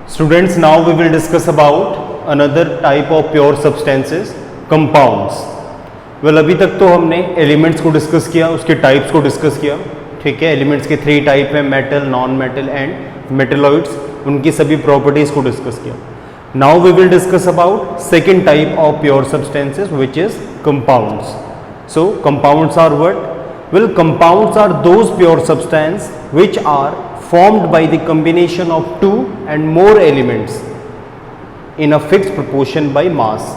Students, now we will discuss about another type of pure substances, compounds. Well, अभी तक तो हमने elements को डिस्कस किया, उसके टाइप्स को डिस्कस किया, ठीक है। एलिमेंट्स के 3 टाइप हैं, metal, non metal and metalloids, उनकी सभी प्रॉपर्टीज को डिस्कस किया। Now we will discuss about second type of pure substances which is compounds. So compounds are what? Well, compounds are those pure substances which are formed by the combination of 2 and more elements in a fixed proportion by mass.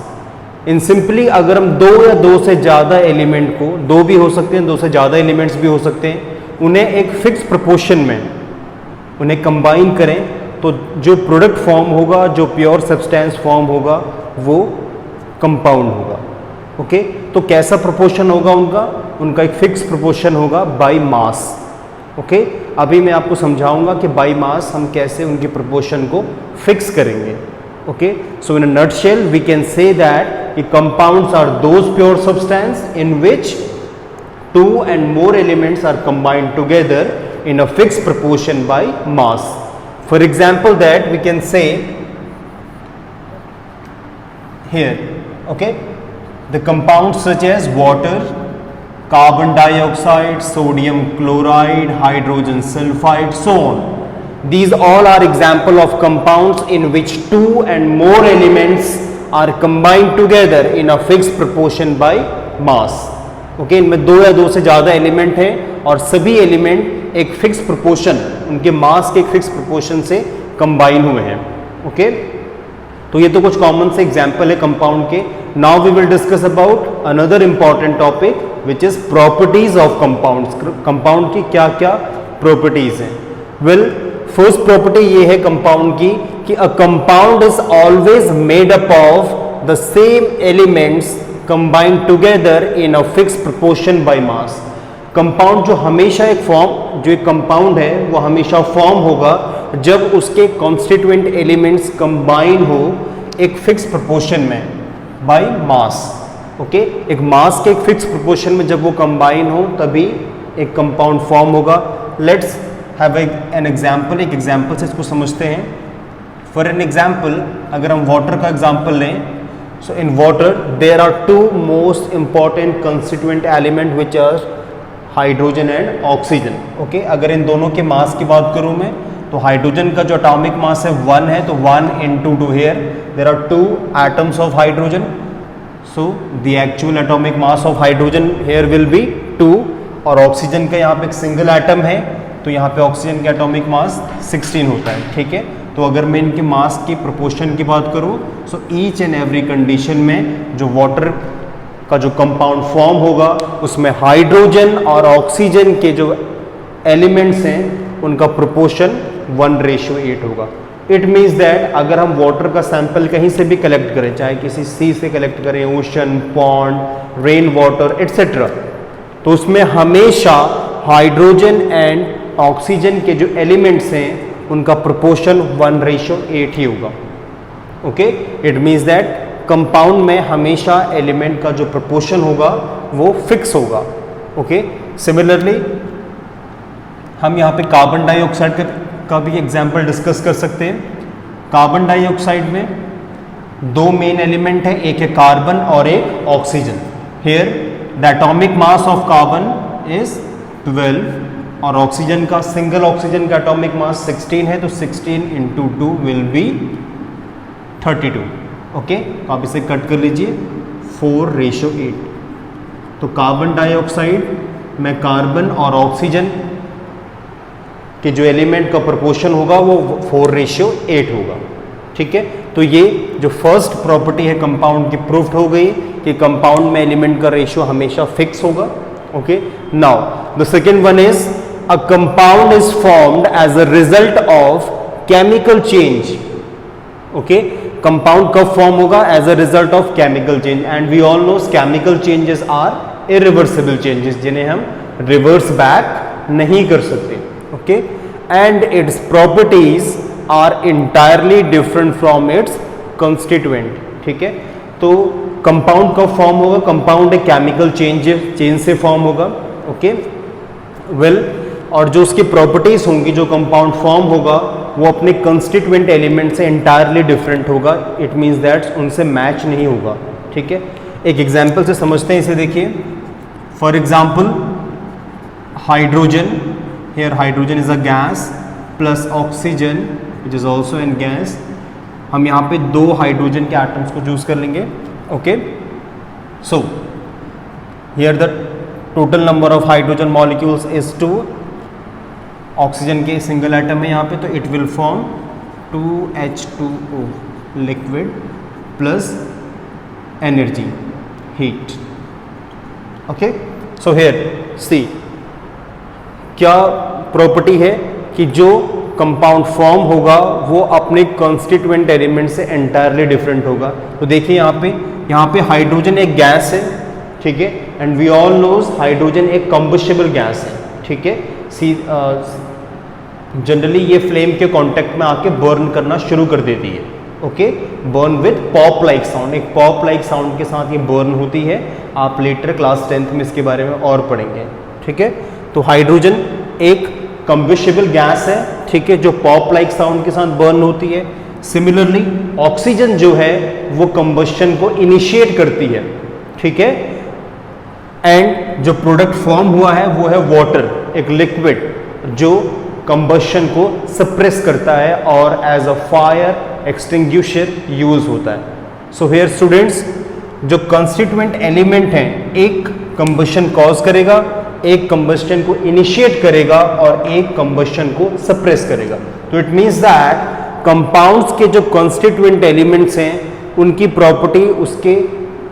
In simply अगर हम 2 या 2 से ज़्यादा element को, 2 भी हो सकते हैं, 2 से ज़्यादा एलिमेंट्स भी हो सकते हैं, उन्हें एक फिक्स प्रोपोर्शन में उन्हें कंबाइन करें तो जो प्रोडक्ट फॉर्म होगा, जो प्योर सब्सटेंस फॉर्म होगा, वो कंपाउंड होगा। ओके तो कैसा प्रोपोर्शन होगा उनका एक फिक्स प्रोपोर्शन होगा बाय मास। ओके अभी मैं आपको समझाऊंगा कि बाय मास हम कैसे उनकी प्रोपोर्शन को फिक्स करेंगे। Okay so in a nutshell we can say that compounds are those pure substance in which 2 and more elements are combined together in a fixed proportion by mass. For example, that we can say here, okay, the compounds such as water, carbon dioxide, sodium chloride, hydrogen sulfide, so on. These all are example of compounds in which 2 and more elements are combined together in a fixed proportion by mass. Okay इनमें 2 या 2 से ज़्यादा element हैं और सभी element एक fix proportion, उनके मास के एक फिक्स प्रोपोर्शन से कंबाइन हुए हैं। ओके तो ये तो कुछ कॉमन से एग्जांपल है कंपाउंड के। Now we will discuss about another important topic which is properties of compounds. Compound की क्या क्या प्रॉपर्टीज हैं? वेल फर्स्ट प्रॉपर्टी ये है कंपाउंड की कि a compound is always made up of the same elements combined together in a fixed proportion by mass. Compound जो हमेशा जो एक कंपाउंड है वो हमेशा फॉर्म होगा जब उसके कॉन्स्टिट्यूएंट एलिमेंट्स कंबाइन हो एक फिक्स प्रोपोर्शन में बाय मास। ओके एक मास के एक फिक्स प्रोपोर्शन में जब वो कंबाइन हो तभी एक कंपाउंड फॉर्म होगा। लेट्स हैव एन एग्जाम्पल, एक एग्जाम्पल से इसको समझते हैं। फॉर एन एग्जाम्पल अगर हम वाटर का एग्जाम्पल लें, so in water there are 2 most important constituent element which are hydrogen and oxygen. okay अगर इन दोनों के मास की बात करूं मैं तो हाइड्रोजन का जो एटॉमिक मास है 1 है, तो 1 into 2 here there are 2 atoms of hydrogen, so the actual atomic mass of hydrogen here will be 2 और ऑक्सीजन का यहाँ पे एक सिंगल एटम है तो यहाँ पे ऑक्सीजन का एटॉमिक मास 16 होता है। ठीक है तो अगर मैं इनके मास की प्रोपोर्शन की बात करूं so each and every condition में जो वाटर का जो कंपाउंड फॉर्म होगा उसमें हाइड्रोजन और ऑक्सीजन के जो एलिमेंट्स हैं उनका प्रोपोर्शन 1:8 होगा। इट मीन्स दैट अगर हम वाटर का सैंपल कहीं से भी कलेक्ट करें, चाहे किसी सी से कलेक्ट करें, ocean, pond, rain water etcetera, तो उसमें हमेशा हाइड्रोजन एंड ऑक्सीजन के जो एलिमेंट्स हैं उनका प्रोपोर्शन 1:8 ही होगा। Okay it means that compound में हमेशा एलिमेंट का जो प्रोपोर्शन होगा वो फिक्स होगा। ओके सिमिलरली हम यहाँ पे कार्बन डाइऑक्साइड का भी एग्जांपल डिस्कस कर सकते हैं। कार्बन डाइऑक्साइड में 2 मेन एलिमेंट हैं, एक है कार्बन और एक oxygen. Here the atomic mass of carbon is 12 और ऑक्सीजन का, सिंगल ऑक्सीजन का एटॉमिक मास 16 है, तो 16 into 2 विल बी 32। ओके तो आप इसे कट कर लीजिए 4:8। तो कार्बन डाइऑक्साइड में कार्बन और ऑक्सीजन के जो एलिमेंट का प्रोपोर्शन होगा वो 4:8 होगा। ठीक है तो ये जो फर्स्ट प्रॉपर्टी है कंपाउंड की प्रूफ हो गई कि कंपाउंड में एलिमेंट का रेशियो हमेशा फिक्स होगा। Okay now the second one is a compound is formed as a result of chemical change. okay compound कब form होगा? as a result of chemical change, and we all know chemical changes are irreversible changes जिन्हें हम reverse back नहीं कर सकते। okay and its properties are entirely different from its constituent. ठीक है तो कंपाउंड कब फॉर्म होगा? कंपाउंड एक केमिकल चेंज से फॉर्म होगा। ओके वेल और जो उसकी प्रॉपर्टीज होंगी, जो कंपाउंड फॉर्म होगा वो अपने कंस्टिट्यूएंट एलिमेंट से एंटायरली डिफरेंट होगा. इट मीन्स दैट उनसे मैच नहीं होगा. ठीक है, एक एग्जाम्पल से समझते हैं इसे. देखिए, for example hydrogen, here hydrogen is a gas plus oxygen which is also an gas. हम यहाँ पे 2 हाइड्रोजन के एटम्स को चूज कर लेंगे. Okay, so here the total number of hydrogen molecules is 2. Oxygen के सिंगल एटम है यहाँ पे, तो it will form 2H2O liquid plus energy heat. Okay, so here see क्या प्रॉपर्टी है कि जो कंपाउंड फॉर्म होगा वो अपने कॉन्स्टिट्यूएंट एलिमेंट से एंटायरली डिफरेंट होगा. तो देखिए यहाँ पे हाइड्रोजन एक गैस है. ठीक है, and we all knows hydrogen एक कंबस्टिबल गैस है. ठीक है, जनरली ये फ्लेम के कांटेक्ट में आके बर्न करना शुरू कर देती है. Okay, burn with pop like sound. एक पॉप लाइक साउंड के साथ ये बर्न होती है. आप लेटर क्लास 10th में इसके बारे में और पढ़ेंगे. ठीक है, तो हाइड्रोजन एक कंबस्टिबल गैस है. ठीक है, जो पॉप लाइक साउंड के साथ बर्न होती है. सिमिलरली ऑक्सीजन जो है वो कंबस्शन को इनिशिएट करती है. ठीक है, एंड जो प्रोडक्ट फॉर्म हुआ है वो है वाटर, एक लिक्विड जो कंबस्शन को सप्रेस करता है और as a fire extinguisher use होता है. सो हियर स्टूडेंट्स, जो कंस्टिट्यूएंट एलिमेंट हैं, एक कंबस्शन कॉज करेगा, एक कंबस्शन को इनिशिएट करेगा और एक कंबस्शन को सप्रेस करेगा. तो इट मीन्स दैट कंपाउंड्स के जो कंस्टिट्यूएंट एलिमेंट्स हैं उनकी प्रॉपर्टी उसके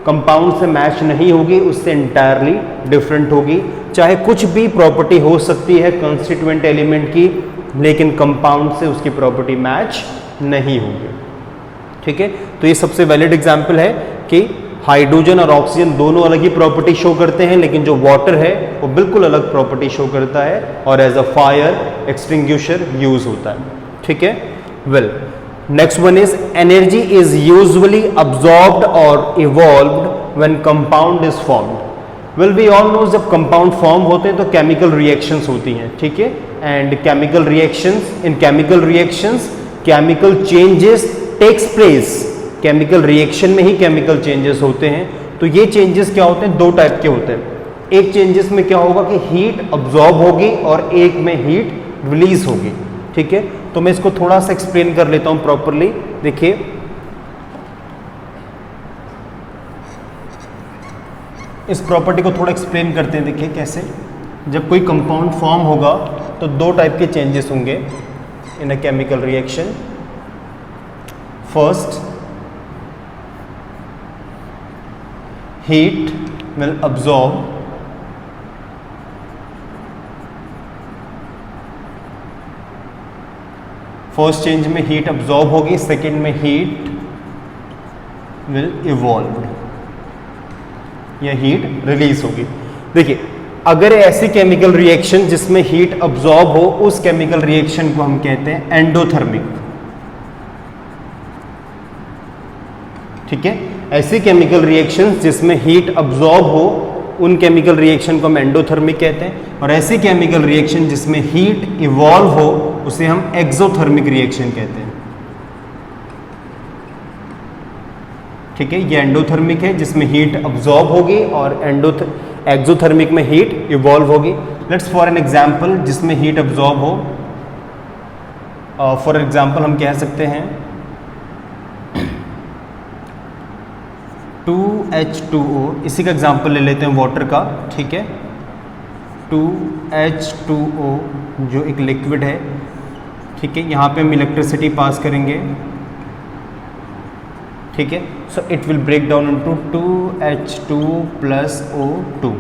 कंपाउंड से मैच नहीं होगी, उससे एंटायरली डिफरेंट होगी. चाहे कुछ भी प्रॉपर्टी हो सकती है कंस्टिट्यूएंट एलिमेंट की, लेकिन कंपाउंड से उसकी प्रॉपर्टी मैच नहीं होगी. ठीक है, तो ये सबसे वैलिड एग्जाम्पल है कि हाइड्रोजन और ऑक्सीजन दोनों अलग ही प्रॉपर्टी शो करते हैं, लेकिन जो वाटर है वो बिल्कुल अलग प्रॉपर्टी शो करता है और as a fire extinguisher use होता है. ठीक है, well next one is energy is usually absorbed और evolved when compound is formed. Well we all know जब कंपाउंड फॉर्म होते हैं तो केमिकल रिएक्शंस होती हैं. ठीक है, and chemical reactions, in chemical reactions chemical changes takes place. Chemical reaction में ही केमिकल चेंजेस होते हैं. तो ये चेंजेस क्या होते हैं? 2 टाइप के होते हैं. एक चेंजेस में क्या होगा कि हीट अब्जॉर्ब होगी और एक में हीट रिलीज होगी. ठीक है, तो मैं इसको थोड़ा सा एक्सप्लेन कर लेता हूं प्रॉपरली. देखिए, इस प्रॉपर्टी को थोड़ा एक्सप्लेन करते हैं. देखिए कैसे, जब कोई कंपाउंड फॉर्म होगा तो 2 टाइप के चेंजेस होंगे in a chemical reaction. First, heat will absorb first change में हीट अब्जॉर्ब होगी, सेकेंड में हीट विल इवॉल्व या हीट रिलीज होगी. देखिए, अगर ऐसी केमिकल रिएक्शन जिसमें हीट अब्जॉर्ब हो, उस केमिकल रिएक्शन को हम कहते हैं एंडोथर्मिक. ठीक है, ऐसी केमिकल रिएक्शंस जिसमें हीट अब्जॉर्ब हो उन केमिकल रिएक्शन को हम एंडोथर्मिक कहते हैं. और ऐसी केमिकल रिएक्शन जिसमें हीट इवॉल्व हो उसे हम एक्सोथर्मिक रिएक्शन कहते हैं. ठीक है, ये एंडोथर्मिक है जिसमें हीट अब्जॉर्ब होगी और एक्सोथर्मिक में हीट इवॉल्व होगी. लेट्स फॉर एन एग्जांपल जिसमें हीट अब्जॉर्ब हो. फॉर एग्जांपल हम कह सकते हैं 2H2O. इसी का एग्जांपल ले लेते हैं वाटर का. ठीक है, 2H2O जो एक लिक्विड है. ठीक है, यहाँ पे हम इलेक्ट्रिसिटी पास करेंगे. ठीक है, so it will break down into 2H2 plus O2.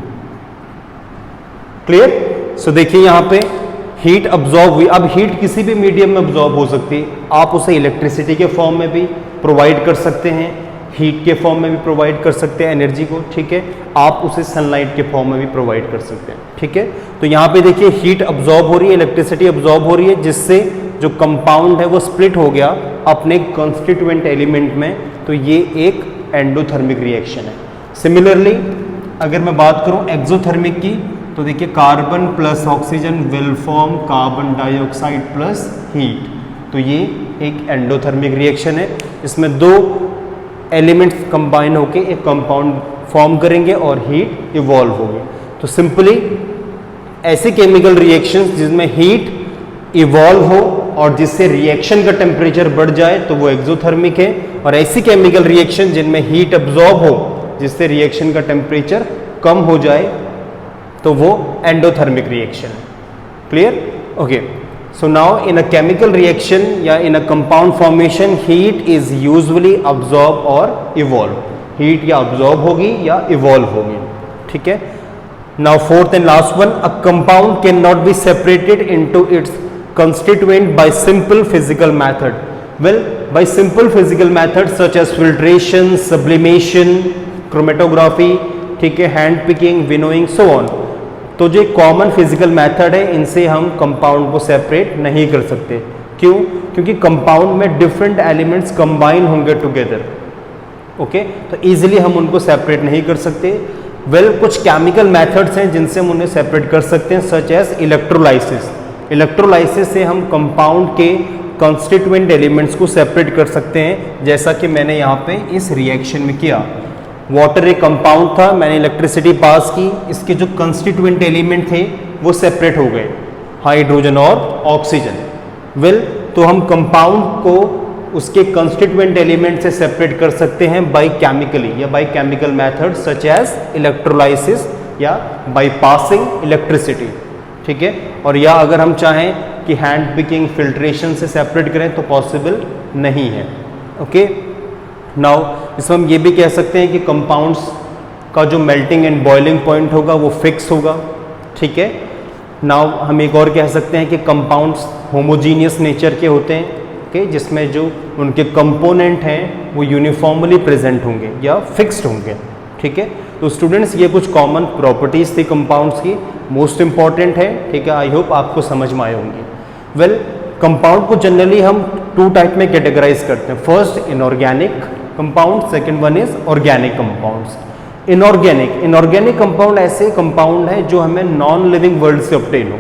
Clear? So देखिए यहाँ पे हीट अब्जॉर्ब हुई. अब हीट किसी भी मीडियम में अब्जॉर्ब हो सकती है. आप उसे इलेक्ट्रिसिटी के फॉर्म में भी प्रोवाइड कर सकते हैं, हीट के फॉर्म में भी प्रोवाइड कर सकते हैं एनर्जी को. ठीक है, आप उसे सनलाइट के फॉर्म में भी प्रोवाइड कर सकते हैं. ठीक है, तो यहाँ पे देखिए हीट अब्जॉर्ब हो रही है, इलेक्ट्रिसिटी अब्जॉर्ब हो रही है, जिससे जो कंपाउंड है वो स्प्लिट हो गया अपने कॉन्स्टिट्यूएंट एलिमेंट में. तो ये एक एंडोथर्मिक रिएक्शन है. सिमिलरली अगर मैं बात करूं एक्सोथर्मिक की, तो देखिए carbon plus oxygen will form carbon dioxide plus heat. तो ये एक एंडोथर्मिक रिएक्शन है। इसमें दो एलिमेंट्स कंबाइन होकर एक कंपाउंड फॉर्म करेंगे और हीट इवॉल्व होगी। तो सिंपली ऐसे केमिकल रिएक्शंस जिसमें हीट इवॉल्व हो और जिससे रिएक्शन का टेम्परेचर बढ़ जाए तो वो एक्सोथर्मिक है, और ऐसी केमिकल रिएक्शन जिनमें हीट अब्जॉर्ब हो जिससे रिएक्शन का टेम्परेचर कम हो जाए तो वो एंडोथर्मिक रिएक्शन है। Clear? Okay, so now in a chemical reaction या in a compound formation heat is usually absorb और इवॉल्व। हीट या अब्जॉर्ब होगी या इवॉल्व होगी। ठीक है। Now fourth and last one, a compound can not be separated into its constituent by simple physical method. Well, by simple physical methods such as filtration, sublimation, chromatography, ठीक है, hand picking, winnowing, so on. तो जो common physical method है इनसे हम compound को separate नहीं कर सकते। क्यों? क्योंकि कंपाउंड में डिफरेंट एलिमेंट्स कंबाइन होंगे टुगेदर। ओके, तो इजीली हम उनको सेपरेट नहीं कर सकते। वेल, कुछ केमिकल मेथड्स हैं जिनसे हम उन्हें सेपरेट कर सकते हैं, सच एज इलेक्ट्रोलाइसिस। इलेक्ट्रोलाइसिस से हम कंपाउंड के कॉन्स्टिट्यूएंट एलिमेंट्स को सेपरेट कर सकते हैं, जैसा कि मैंने यहाँ पे इस रिएक्शन में किया। वाटर एक कंपाउंड था, मैंने इलेक्ट्रिसिटी पास की, इसके जो कॉन्स्टिट्यूएंट एलिमेंट थे वो सेपरेट हो गए, हाइड्रोजन और ऑक्सीजन। वेल, तो हम कंपाउंड को उसके कॉन्स्टिट्यूएंट एलिमेंट से सेपरेट कर सकते हैं बाय केमिकली या by chemical method such as electrolysis या बाय पासिंग इलेक्ट्रिसिटी। ठीक है। और या अगर हम चाहें कि हैंड पिकिंग, फिल्ट्रेशन से सेपरेट करें तो पॉसिबल नहीं है। ओके, नाउ इसमें हम ये भी कह सकते हैं कि कंपाउंड्स का जो मेल्टिंग एंड बॉइलिंग पॉइंट होगा वो फिक्स होगा। ठीक है। नाउ हम एक और कह सकते हैं कि कंपाउंड्स होमोजीनियस नेचर के होते हैं, ओके, जिसमें जो उनके कंपोनेंट हैं वो यूनिफॉर्मली प्रेजेंट होंगे या फिक्स्ड होंगे। ठीक है। तो स्टूडेंट्स, ये कुछ कॉमन प्रॉपर्टीज थी कंपाउंड्स की, मोस्ट इंपॉर्टेंट है। ठीक है, आई होप आपको समझ में आए होंगे। वेल, कंपाउंड को जनरली हम टू टाइप में कैटेगराइज करते हैं। First inorganic compound, second one is organic compounds. Inorganic compound ऐसे कंपाउंड है जो हमें नॉन लिविंग वर्ल्ड से ऑब्टेन हो।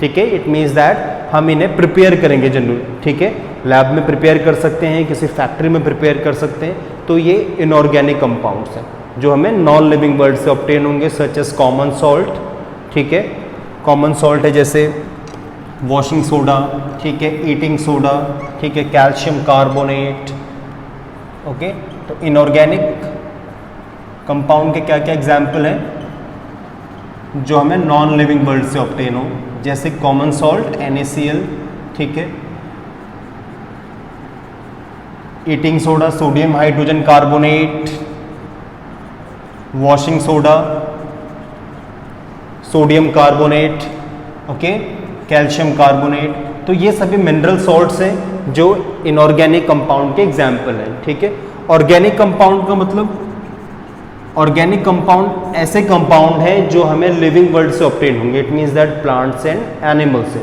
ठीक है, इट मीन्स दैट हम इन्हें प्रिपेयर करेंगे जनरली। ठीक है, लैब में प्रिपेयर कर सकते हैं, किसी फैक्ट्री में प्रिपेयर कर सकते हैं, तो ये इनऑर्गेनिक कंपाउंड्स हैं जो हमें नॉन लिविंग वर्ल्ड से ऑब्टेन होंगे, सच एज कॉमन सॉल्ट। ठीक है, कॉमन सॉल्ट है जैसे वॉशिंग सोडा, ठीक है, ईटिंग सोडा, ठीक है, कैल्शियम कार्बोनेट। ओके, तो इनऑर्गेनिक कंपाउंड के क्या क्या एग्जाम्पल हैं जो हमें नॉन लिविंग वर्ल्ड से ऑब्टेन हो, जैसे कॉमन सॉल्ट NaCl, ठीक है, eating soda sodium hydrogen carbonate, washing soda sodium carbonate, okay, calcium carbonate. तो ये सभी मिनरल सॉल्ट्स हैं जो इनऑर्गेनिक कंपाउंड के एग्जाम्पल हैं। ठीक है। ऑर्गेनिक कंपाउंड का मतलब, ऑर्गेनिक कंपाउंड ऐसे कंपाउंड हैं जो हमें लिविंग वर्ल्ड से ऑब्टेन होंगे, it means that plants and animals से।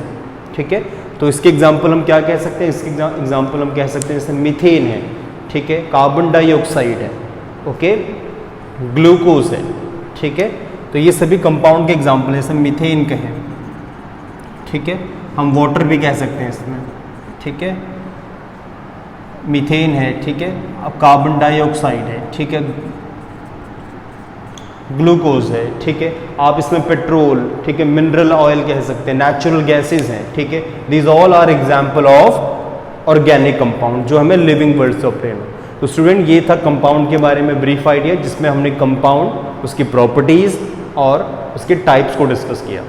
ठीक है। तो इसके एग्जाम्पल हम क्या कह सकते हैं? इसके एग्जाम्पल हम कह सकते हैं जैसे मीथेन है, ठीक है, कार्बन डाइऑक्साइड है, ओके, ग्लूकोज है। ठीक है। तो ये सभी कंपाउंड के एग्जाम्पल है, जैसे मीथेन कहें, ठीक है, हम वाटर भी कह सकते हैं इसमें। ठीक है, मीथेन है, ठीक है, अब कार्बन डाइऑक्साइड है, ठीक है, ग्लूकोज है, ठीक है, आप इसमें पेट्रोल, ठीक है, मिनरल ऑयल कह सकते हैं, नेचुरल गैसेस हैं। ठीक है, these all are example of organic compound जो हमें लिविंग वर्ल्ड से ऑब्टेन हो। तो स्टूडेंट, ये था कंपाउंड के बारे में ब्रीफ आइडिया, जिसमें हमने कंपाउंड, उसकी प्रॉपर्टीज और उसके टाइप्स को डिस्कस किया।